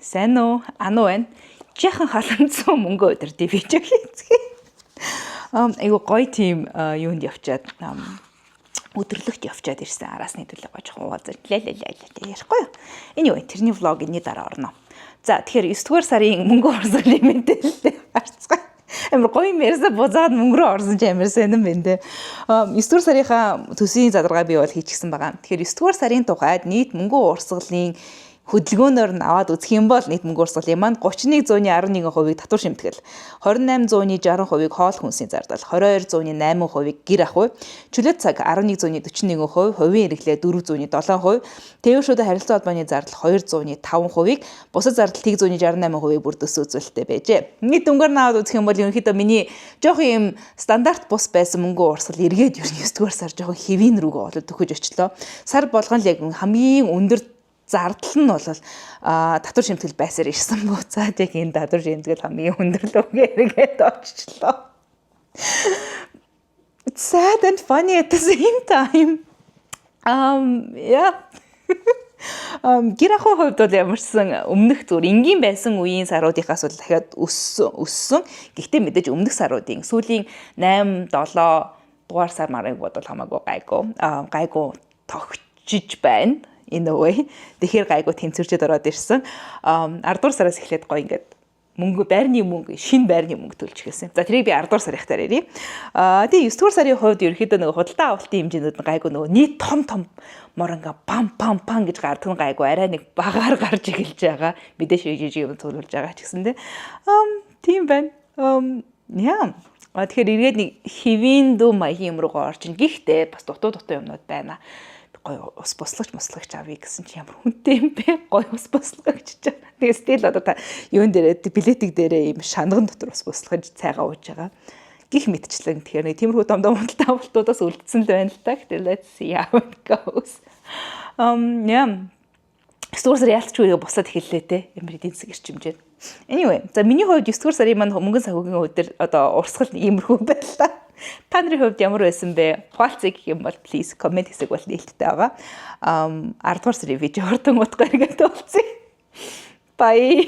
Сайн уу? Ану байна. Жихан халамцсан мөнгө өдөртэй видео хийцгээе. Айгу гоё тийм юунд явчаад өдөрлөгт явчаад ирсэн. Араасны төлөө гож хуваалцаж ярихгүй юу? Anyway, тэрний влогны дараа орно. За тэгэхээр 9 дугаар сарын мөнгө орсон юм мэдээлэлтэй харцгаая. Амар гоё мэрсэ бузаад мөнгө рүү орсон ч амар сайн юм байна те. 9 дугаар сарынхаа төсвийн задаргаа би бол хийчихсэн байгаа. Тэгэхээр 9 дугаар сарын тухайд нийт мөнгө урсгалын хөдөлгөөнөөр нь аваад үзэх юм бол нийт мөнгө урсгалын маань 31.11%-ийг татвар шимтгэл, 28.60%-ийг хоол хүнсийн зардал, 22.8%-ийг гэр ах, чөлөөт цаг 11.41%, хувийн эргэлээ 4.7%, тээвршүүдэ харилцаа холбооны зардал 2.5%-ийг, бусад зардал 1.68%-ийг бүр төсөө үзүүлэлттэй байжээ. Нийт мөнгөөр нь аваад үзэх юм бол ерөнхийдөө миний жоохон юм стандарт бус байсан мөнгө урсгал эргээд 9 дугаар сар жоохон хэвийн рүүгээ болоод төхөж очлоо. Сар болгон л яг хамгийн өндөр зардал нь бол татвар шимтгэл байсаар ирсэн буу. За яг энэ татвар шимтгэл хамгийн өндөрлөгөө эргээд оччлоо. It's sad and funny at the same time. Гэр ахуй хувьд бол ямарсан өмнөх зүгээр энгийн байсан үеийн саруудынхаас бол дахиад өссөн. Гэхдээ мэдээж өмнөх саруудын сүүлийн 8, 7 дугаар сар марыг бодвол хамаагүй гайгүй тогтжиж байна. In a way. Тэгэхээр гайгүй тэнцвэрчэд ороод ирсэн. 10 дугаар сараас эхлээд гоё ингээд мөнгө байрны мөнгө, шинэ байрны мөнгө төлж эхэлсэн. За тэрийг би 10 дугаар сарын хатаар ярив. Тэгээ 9 дугаар сарын хувьд ерөөхдөө нөгөө худалдаа авалтын хэмжээнүүд нь гайгүй нөгөө нийт том моронга пам гэж гардаг нь гайгүй арай нэг багаар гарч эхэлж байгаа. Мэдээж жижиг юм цуглуулж байгаа ч гэсэн тийм байна. Тэгэхээр эргээд нэг хэвийн дүү маягийн юм руугаа орчин. Гэхдээ бас дутуу юмнууд байна. Гоё ус бослагч авъя гэсэн чи ямар хүнтэй юм бэ? Гоё ус бослагч чаа. Тэгээ стил одоо та юун дээрээ билетик дээрээ юм шанган дотор ус бослагч цайгаа ууж байгаа. Гих мэдчлэн тэгэхээр нэг тиймэрхүү домдом худалдаалтуудаас үлдсэн л байна л та. Гэхдээ let's see how it goes. Стур сар яалтч үеийг босоод эхэллээ те. Ямар эдийн засаг эрчимжээ. Anyway, за миний хувьд 9 дугаар сарын маань мөнгөн санхүүгийн өдөр одоо урсгал иймэрхүү байлаа. Та нарын хувьд ямар байсан бэ? Хуалцъя гэх юм бол please comment хэсэг бол нээлттэй байгаа. 10 дугаар сарын видео хурдан утгаар ингээд уулзъя. Bye.